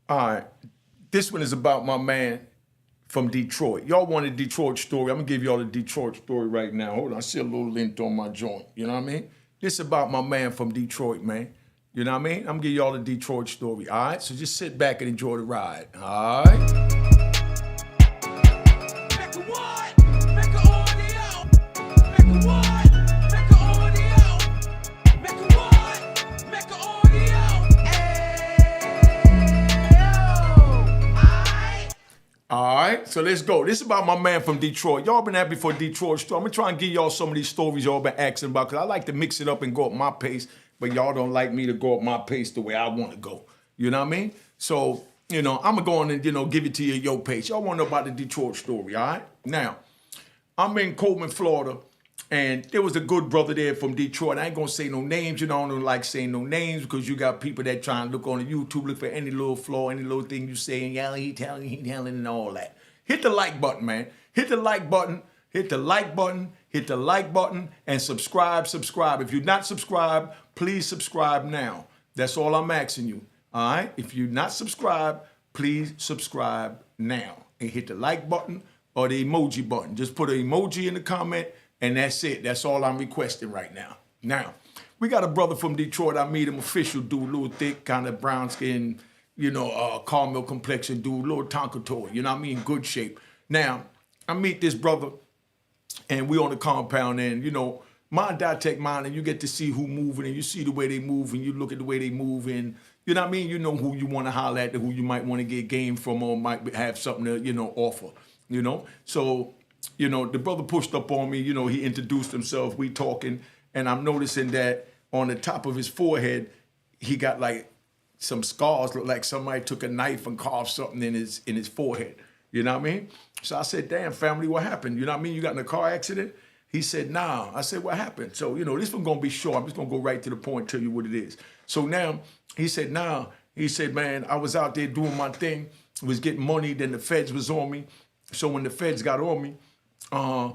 All right. This one is about my man from Detroit. Y'all want a Detroit story? I'm gonna give y'all a Detroit story right now. Hold on, I see a little lint on my joint. You know what I mean? This is about my man from Detroit, man. You know what I mean? I'm gonna give y'all a Detroit story. All right. So just sit back and enjoy the ride. All right. Make a what? Make a audio. Make a what? Make a audio. Make a what? Make a audio. All right, so let's go. This is about my man from Detroit. Y'all been happy for a Detroit story. I'm gonna try and give y'all some of these stories y'all been asking about, because I like to mix it up and go at my pace, but y'all don't like me to go at my pace the way I want to go. You know what I mean? So, I'm gonna go on and, give it to you at your pace. Y'all wanna know about the Detroit story, all right? Now, I'm in Coleman, Florida, and there was a good brother there from Detroit. I ain't gonna say no names, I don't like saying no names, because you got people that try and look on the YouTube, look for any little flaw, any little thing you say, and yeah, he telling, and all that. Hit the like button, man. Hit the like button, hit the like button, hit the like button, and subscribe. If you're not subscribed, please subscribe now. That's all I'm asking you, all right? If you're not subscribed, please subscribe now. And hit the like button or the emoji button. Just put an emoji in the comment, and that's it. That's all I'm requesting right now. Now, we got a brother from Detroit. I meet him, official dude, little thick, kind of brown skin, caramel complexion dude, little Tonka toy, good shape. Now, I meet this brother, and we on the compound, and, mine take mine, and you get to see who moving, and you see the way they move, and you look at the way they move, and, you know what I mean? You know who you want to holler at, who you might want to get game from, or might have something to, offer, So, the brother pushed up on me, he introduced himself, we talking, and I'm noticing that on the top of his forehead, he got like some scars, look like somebody took a knife and carved something in his forehead. You know what I mean? So I said, damn, family, what happened? You know what I mean? You got in a car accident? He said, nah. I said, what happened? So, this one's gonna be short. I'm just gonna go right to the point, tell you what it is. So now, he said, nah. He said, man, I was out there doing my thing, was getting money, then the feds was on me. So when the feds got on me, I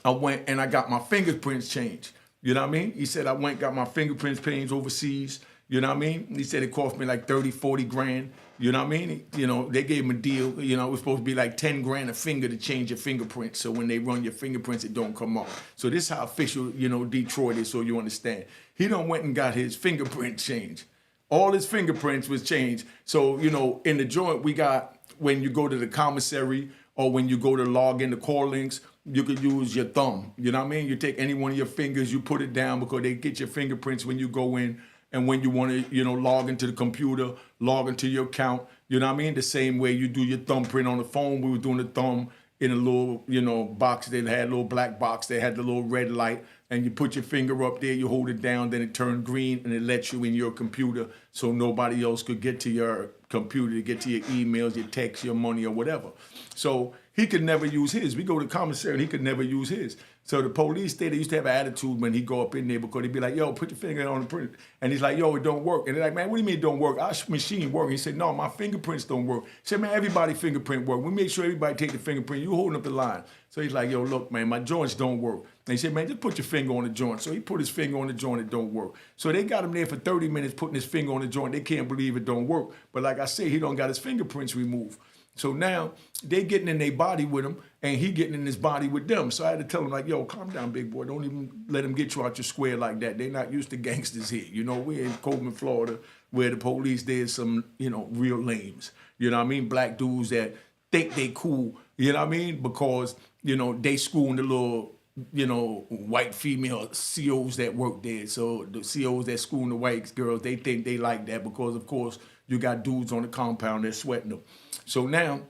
went and I got my fingerprints changed. You know what I mean? He said, I went and got my fingerprints changed overseas. You know what I mean? He said it cost me like 30, 40 grand. You know what I mean? They gave him a deal. It was supposed to be like 10 grand a finger to change your fingerprints. So when they run your fingerprints, it don't come up. So this is how official, Detroit is, so you understand. He done went and got his fingerprint changed. All his fingerprints was changed. So, in the joint, we got, when you go to the commissary or when you go to log in the call links, you could use your thumb. You know what I mean? You take any one of your fingers, you put it down, because they get your fingerprints when you go in. And when you want to, log into the computer, log into your account, you know what I mean? The same way you do your thumbprint on the phone. We were doing the thumb in a little, box. They had a little black box. They had the little red light. And you put your finger up there, you hold it down, then it turned green, and it lets you in your computer so nobody else could get to your computer, to get to your emails, your texts, your money, or whatever. So he could never use his. We go to the commissary, and he could never use his. So the police, they used to have an attitude when he go up in there, because he'd be like, yo, put your finger on the print. And he's like, yo, it don't work. And they're like, man, what do you mean it don't work? Our machine work. He said, no, my fingerprints don't work. He said, man, everybody fingerprint work. We make sure everybody take the fingerprint. You holding up the line. So he's like, yo, look, man, my joints don't work. And he said, man, just put your finger on the joint. So he put his finger on the joint, it don't work. So they got him there for 30 minutes putting his finger on the joint. They can't believe it don't work. But like I say, he don't got his fingerprints removed. So now they getting in their body with him, and he getting in his body with them. So I had to tell him, like, yo, calm down, big boy. Don't even let him get you out your square like that. They're not used to gangsters here. We're in Coleman, Florida, where the police, there's some, real lames. You know what I mean? Black dudes that think they cool, you know what I mean? Because, they schooling the little, white female COs that work there. So the COs that schooling the white girls, they think they like that because, of course, you got dudes on the compound that sweating them. So now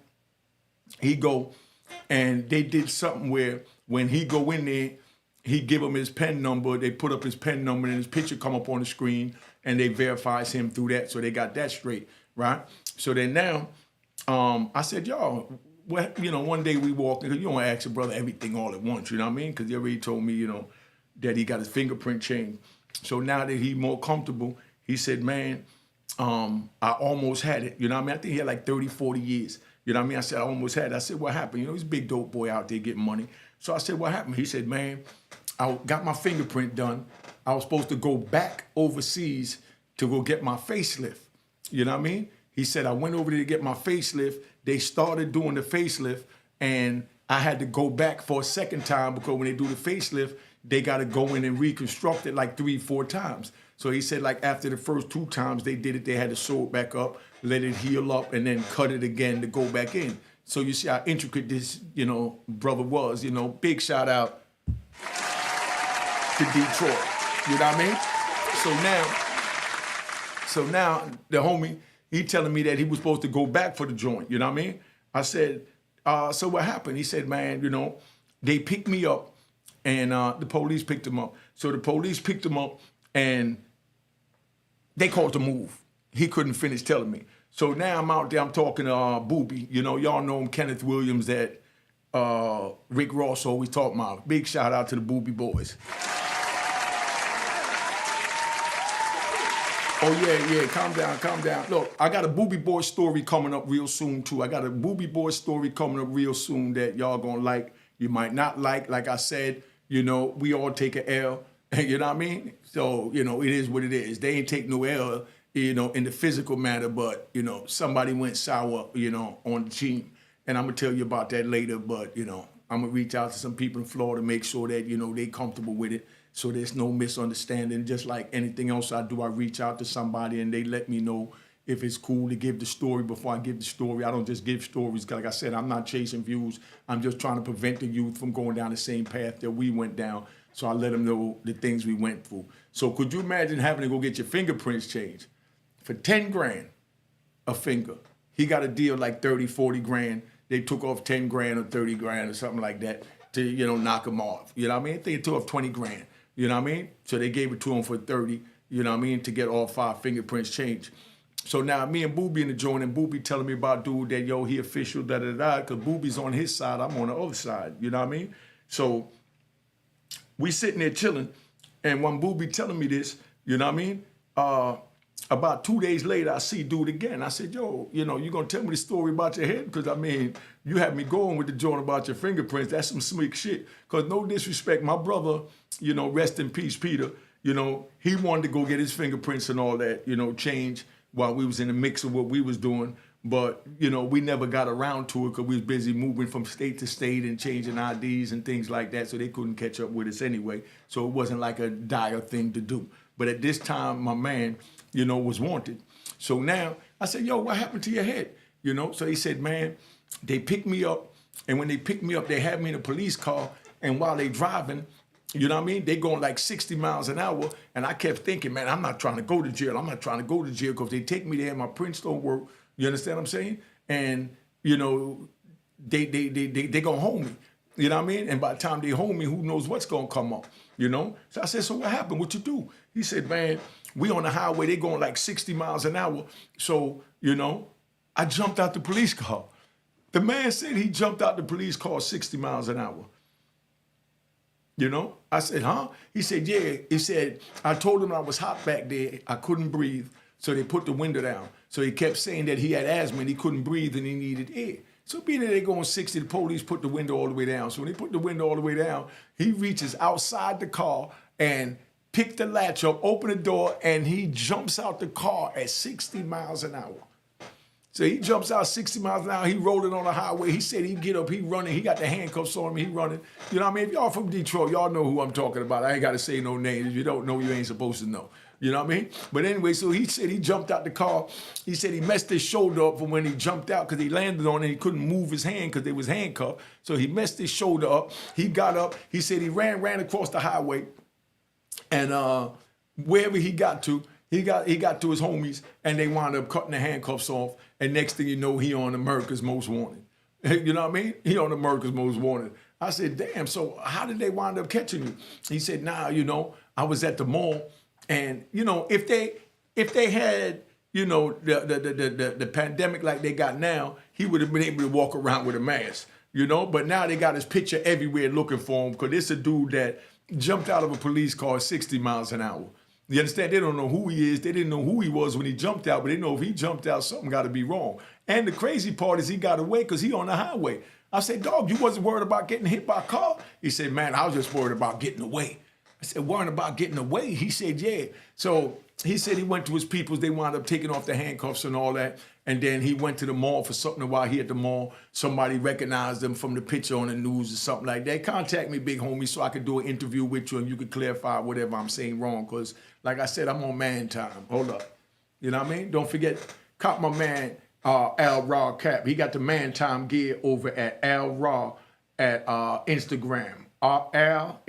he go, and they did something where when he go in there, he give him his pen number. They put up his pen number, and his picture come up on the screen, and they verifies him through that. So they got that straight, right? So then now, I said, y'all, well, one day we walked in, you don't ask your brother everything all at once, you know what I mean? Because he already told me, that he got his fingerprint changed. So now that he more comfortable, he said, man, I almost had it. You know what I mean? I think he had like 30, 40 years. You know what I mean? I said, I almost had it. I said, what happened? He's a big dope boy out there getting money. So I said, what happened? He said, man, I got my fingerprint done. I was supposed to go back overseas to go get my facelift. You know what I mean? He said, I went over there to get my facelift. They started doing the facelift, and I had to go back for a second time because when they do the facelift, they got to go in and reconstruct it like 3-4 times. So he said, like after the first 2 times they did it, they had to sew it back up, let it heal up, and then cut it again to go back in. So you see how intricate this, brother was. Big shout out to Detroit. You know what I mean? So now the homie, he telling me that he was supposed to go back for the joint. You know what I mean? I said, so what happened? He said, man, they picked me up, and the police picked him up. So the police picked him up, and they called to move. He couldn't finish telling me. So now I'm out there, I'm talking to Booby. Y'all know him, Kenneth Williams, that Rick Ross always talk about. Big shout out to the Booby boys. Oh, yeah, calm down. Look, I got a Booby Boy story coming up real soon, too. I got a Booby Boy story coming up real soon that y'all gonna like. You might not like. Like I said, we all take an L. You know what I mean? So, it is what it is. They ain't take no L, in the physical matter, but, somebody went sour, on the team. And I'm gonna tell you about that later, but, I'm gonna reach out to some people in Florida, make sure that, they comfortable with it. So there's no misunderstanding. Just like anything else I do, I reach out to somebody and they let me know if it's cool to give the story before I give the story. I don't just give stories. Like I said, I'm not chasing views. I'm just trying to prevent the youth from going down the same path that we went down. So I let them know the things we went through. So could you imagine having to go get your fingerprints changed for 10 grand a finger? He got a deal like 30, 40 grand. They took off 10 grand or 30 grand or something like that to, knock him off. You know what I mean? They took off 20 grand. You know what I mean? So they gave it to him for 30, you know what I mean, to get all 5 fingerprints changed. So now me and Booby in the joint, and Booby telling me about dude that, he official, da-da-da, because Booby's on his side, I'm on the other side, you know what I mean? So we sitting there chilling, and when Booby telling me this, you know what I mean, about 2 days later, I see dude again. I said, yo, you going to tell me the story about your head? Because, you had me going with the joint about your fingerprints. That's some slick shit. Because no disrespect, my brother, rest in peace, Peter, he wanted to go get his fingerprints and all that, change while we was in the mix of what we was doing. But, we never got around to it because we was busy moving from state to state and changing IDs and things like that. So they couldn't catch up with us anyway. So it wasn't like a dire thing to do. But at this time, my man, was wanted. So now I said, yo, what happened to your head? So he said, man, they picked me up. And when they picked me up, they had me in a police car. And while they driving, you know what I mean? They going like 60 miles an hour. And I kept thinking, man, I'm not trying to go to jail. I'm not trying to go to jail because they take me there and my prints don't work. You understand what I'm saying? And, they going to hold me. You know what I mean? And by the time they hold me, who knows what's going to come up, So I said, so what happened? What you do? He said, man, we on the highway. They going like 60 miles an hour. So, I jumped out the police car. The man said he jumped out the police car 60 miles an hour. I said, huh? He said, yeah. He said, I told him I was hot back there. I couldn't breathe. So they put the window down. So he kept saying that he had asthma and he couldn't breathe and he needed air. So being that they going 60, the police put the window all the way down. So when they put the window all the way down, he reaches outside the car and picked the latch up, opened the door, and he jumps out the car at 60 miles an hour. So he jumps out 60 miles an hour, he rolling on the highway. He said he'd get up, he running, he got the handcuffs on him, he running. You know what I mean? If y'all from Detroit, y'all know who I'm talking about. I ain't got to say no names. If you don't know, you ain't supposed to know. You know what I mean? But anyway, so he said he jumped out the car. He said he messed his shoulder up from when he jumped out because he landed on it and he couldn't move his hand because they was handcuffed. So he messed his shoulder up. He got up. He said he ran across the highway. And wherever he got to, he got to his homies and they wound up cutting the handcuffs off. And next thing you know, he on America's Most Wanted. You know what I mean? He on America's Most Wanted. I said, damn, so how did they wind up catching you? He said, nah, I was at the mall. And, if they had, the pandemic like they got now, he would have been able to walk around with a mask, But now they got his picture everywhere looking for him because it's a dude that jumped out of a police car at 60 miles an hour. You understand? They don't know who he is. They didn't know who he was when he jumped out, but they know if he jumped out, something got to be wrong. And the crazy part is he got away because he on the highway. I said, dog, you wasn't worried about getting hit by a car? He said, man, I was just worried about getting away. I said, worrying about getting away? He said, yeah. So he said he went to his peoples. They wound up taking off the handcuffs and all that. And then he went to the mall for something. While he at the mall, somebody recognized him from the picture on the news or something like that. Contact me, big homie, so I could do an interview with you and you could clarify whatever I'm saying wrong. Because, like I said, I'm on man time. Hold up. You know what I mean? Don't forget, cop my man, Al Raw Cap. He got the man time gear over at Al Raw at Instagram. Al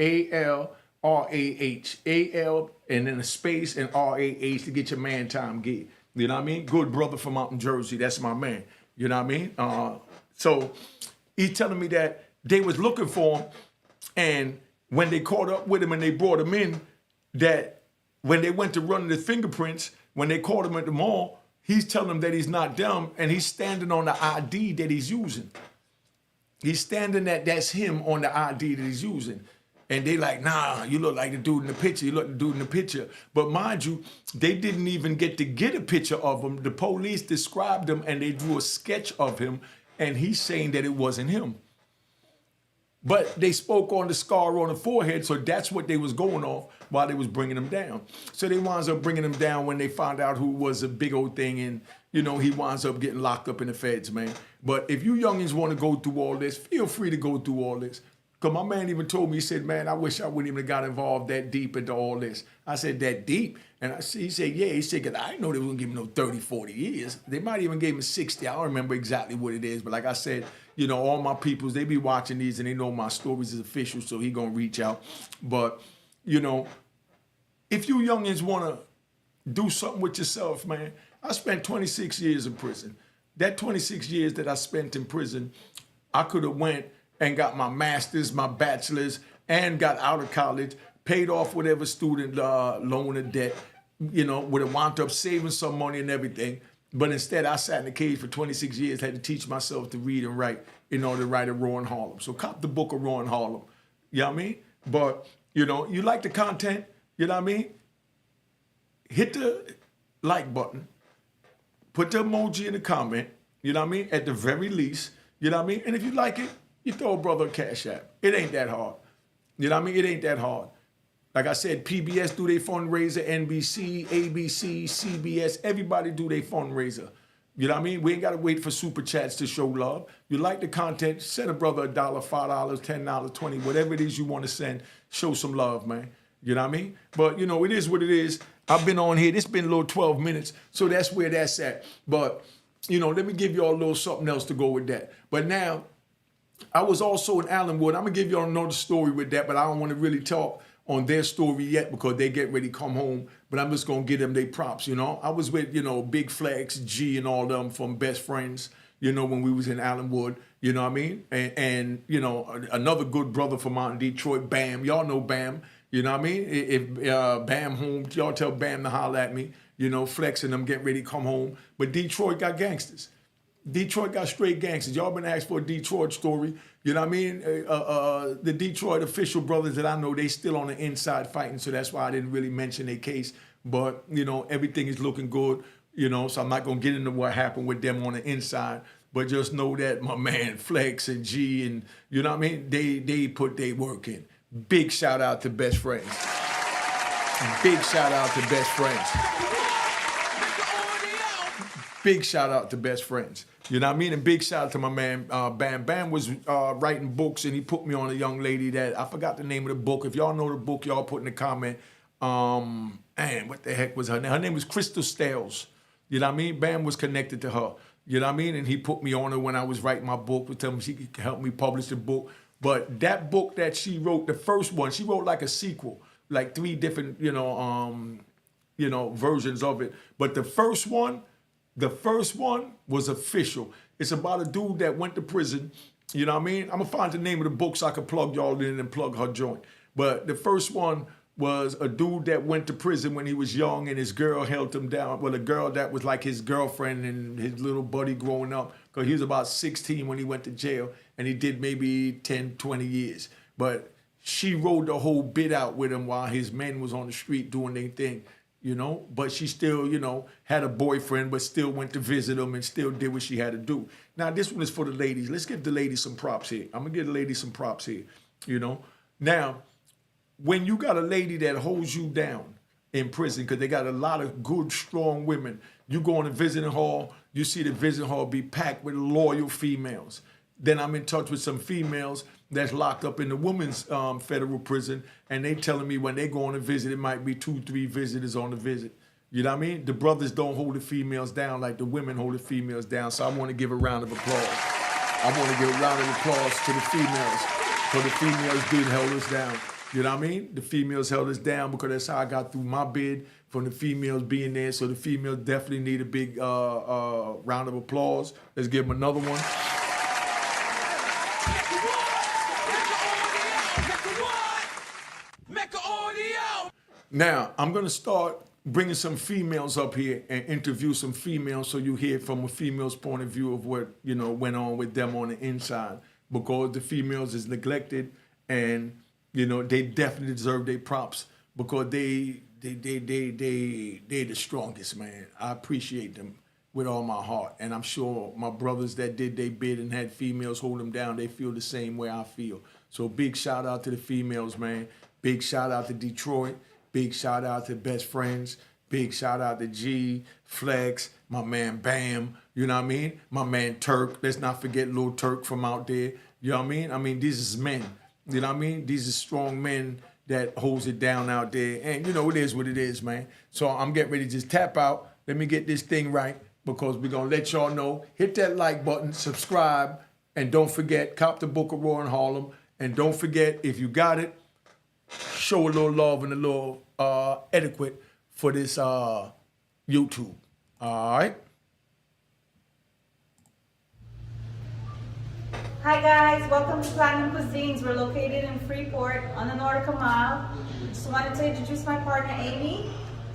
and then a space and RAH to get your man time gear. You know what I mean? Good brother from out in Jersey. That's my man. You know what I mean? So he's telling me that they was looking for him, and when they caught up with him and they brought him in, that when they went to run the fingerprints, when they caught him at the mall, he's telling them that he's not dumb, and he's standing on the ID that he's using. He's standing that's him on the ID that he's using. And they like, nah, you look like the dude in the picture. You look like the dude in the picture. But mind you, they didn't even get to get a picture of him. The police described him and they drew a sketch of him, and he's saying that it wasn't him. But they spoke on the scar on the forehead, so that's what they was going off while they was bringing him down. So they winds up bringing him down when they found out who was a big old thing, and you know, he winds up getting locked up in the feds, man. But if you youngins want to go through all this, feel free to go through all this. Because my man even told me, he said, man, I wish I wouldn't even have got involved that deep into all this. I said, that deep? And he said, yeah. He said, 'cause I didn't know they were going to give him no 30, 40 years. They might even give him 60. I don't remember exactly what it is. But like I said, you know, all my peoples, they be watching these and they know my stories is official, so he going to reach out. But, you know, if you youngins want to do something with yourself, man, I spent 26 years in prison. That 26 years that I spent in prison, I could have went and got my master's, my bachelor's, and got out of college, paid off whatever student loan or debt, you know, would have wound up saving some money and everything. But instead, I sat in the cage for 26 years, had to teach myself to read and write in order to write a Raw in Harlem. So cop the book of Raw in Harlem. You know what I mean? But, you know, you like the content, you know what I mean? Hit the like button. Put the emoji in the comment, you know what I mean? At the very least, you know what I mean? And if you like it, you throw a brother a cash app. It ain't that hard. You know what I mean? It ain't that hard. Like I said, PBS do their fundraiser, NBC, ABC, CBS, everybody do their fundraiser. You know what I mean? We ain't got to wait for super chats to show love. You like the content, send a brother $1, $5, $10, $20, whatever it is you want to send, show some love, man. You know what I mean? But, you know, it is what it is. I've been on here. This been a little 12 minutes, so that's where that's at. But, you know, let me give y'all a little something else to go with that. But now, I was also in Allenwood. I'm going to give y'all another story with that, but I don't want to really talk on their story yet because they get ready to come home. But I'm just going to give them their props, you know. I was with, you know, Big Flex, G, and all them from Best Friends, you know, when we was in Allenwood, you know what I mean? And you know, another good brother from out in Detroit, Bam. Y'all know Bam, you know what I mean? If Bam home, y'all tell Bam to holler at me, you know, Flex and them getting ready to come home. But Detroit got gangsters. Detroit got straight gangsters. Y'all been asked for a Detroit story. You know what I mean? The Detroit official brothers that I know, they still on the inside fighting, so that's why I didn't really mention their case. But, you know, everything is looking good, you know, so I'm not going to get into what happened with them on the inside. But just know that my man Flex and G and, you know what I mean? They put their work in. Big shout out to Best Friends. Big shout out to Best Friends. Big shout out to Best Friends. You know what I mean? And big shout out to my man Bam. Bam was writing books, and he put me on a young lady that, I forgot the name of the book. If y'all know the book, y'all put in the comment. Man, what the heck was her name? Her name was Crystal Stales. You know what I mean? Bam was connected to her. You know what I mean? And he put me on her when I was writing my book, to tell me she could help me publish the book. But that book that she wrote, the first one, she wrote like a sequel, like 3 different, versions of it. But the first one was official. It's about a dude that went to prison. You know what I mean? I'm going to find the name of the book so I can plug y'all in and plug her joint. But the first one was a dude that went to prison when he was young and his girl held him down. Well, a girl that was like his girlfriend and his little buddy growing up, because he was about 16 when he went to jail, and he did maybe 10, 20 years. But she rode the whole bit out with him while his men was on the street doing their thing. You know, but she still, had a boyfriend, but still went to visit him and still did what she had to do. Now, this one is for the ladies. Let's give the ladies some props here. I'm going to give the ladies some props here, Now, when you got a lady that holds you down, in prison because they got a lot of good, strong women. You go in the visiting hall, you see the visiting hall be packed with loyal females. Then I'm in touch with some females that's locked up in the women's federal prison, and they telling me when they go on a visit, it might be 2-3 visitors on the visit. You know what I mean? The brothers don't hold the females down like the women hold the females down, so I want to give a round of applause. I want to give a round of applause to the females, for the females did hold us down. You know what I mean? The females held us down because that's how I got through my bid, from the females being there, so the females definitely need a big round of applause. Let's give them another one. Now, I'm going to start bringing some females up here and interview some females so you hear from a female's point of view of what, you know, went on with them on the inside. Because the females is neglected and, you know, they definitely deserve their props because they're the strongest, man. I appreciate them with all my heart. And I'm sure my brothers that did their bid and had females hold them down, they feel the same way I feel. So big shout out to the females, man. Big shout out to Detroit. Big shout out to Best Friends. Big shout out to G, Flex, my man Bam, you know what I mean? My man Turk. Let's not forget Lil Turk from out there. You know what I mean? I mean, these is men. You know what I mean? These are strong men that holds it down out there. And you know, it is what it is, man. So I'm getting ready to just tap out. Let me get this thing right because we're going to let y'all know. Hit that like button, subscribe, and don't forget, cop the book of Raw in Harlem. And don't forget, if you got it, show a little love and a little etiquette for this YouTube. All right? Hi guys, welcome to Platinum Cuisines. We're located in Freeport on the Nautical Mile. Just wanted to introduce my partner, Amy.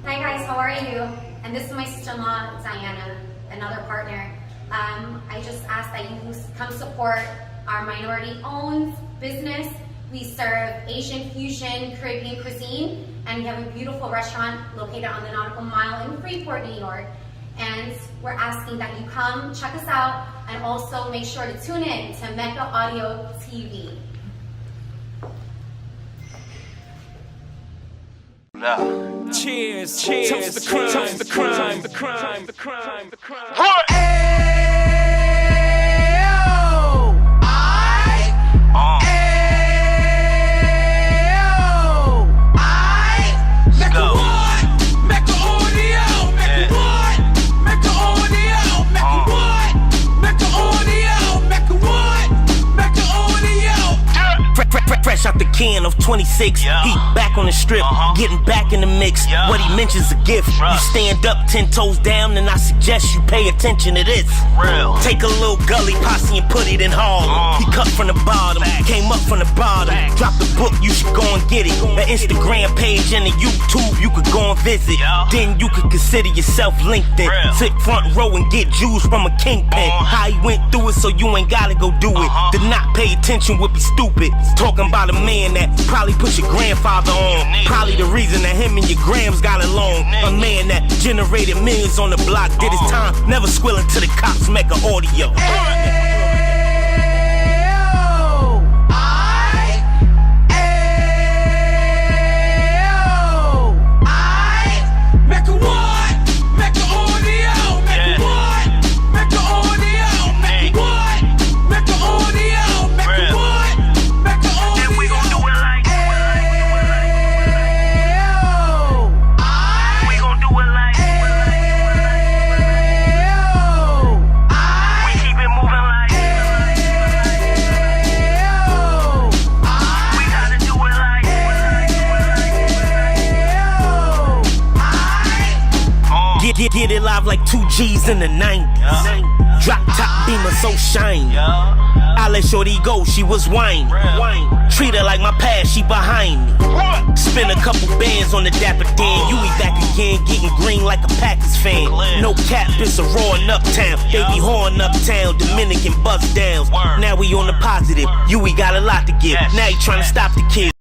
Hi guys, how are you? And this is my sister-in-law, Diana, another partner. I just ask that you come support our minority-owned business. We serve Asian fusion Caribbean cuisine, and we have a beautiful restaurant located on the Nautical Mile in Freeport, New York. And we're asking that you come check us out and also make sure to tune in to Mecca Audio TV. Cheers, cheers, toast the crime, toast the crime, the crime, the crime, the crime. Fresh out the can of 26, he back on the strip, getting back in the mix. What he mentions a gift. You stand up 10 toes down, and I suggest you pay attention to this. Take a little gully posse and put it in Harlem. He cut from the bottom, came up from the bottom. Drop the book, you should go and get it. The Instagram page and the YouTube, you could go and visit. Then you could consider yourself LinkedIn. Sit front row and get Jews from a kingpin. How he went through it, so you ain't gotta go do it. To not pay attention would be stupid. Talking about a man that probably put your grandfather on. Probably the reason that him and your grams got along. A man that generated millions on the block, did his time, never squilling to the cops, Mecca Audio. Get it live like 2 G's in the 90s. Drop top beamer so shiny. I let shorty go, she was whining. Treat her like my past, she behind me. Spend a couple bands on the Dapper Dan. You be back again, getting green like a Packers fan. No cap, it's a raw in uptown. They be horn uptown, Dominican bust downs. Now we on the positive, you we got a lot to give. Now you trying to stop the kids.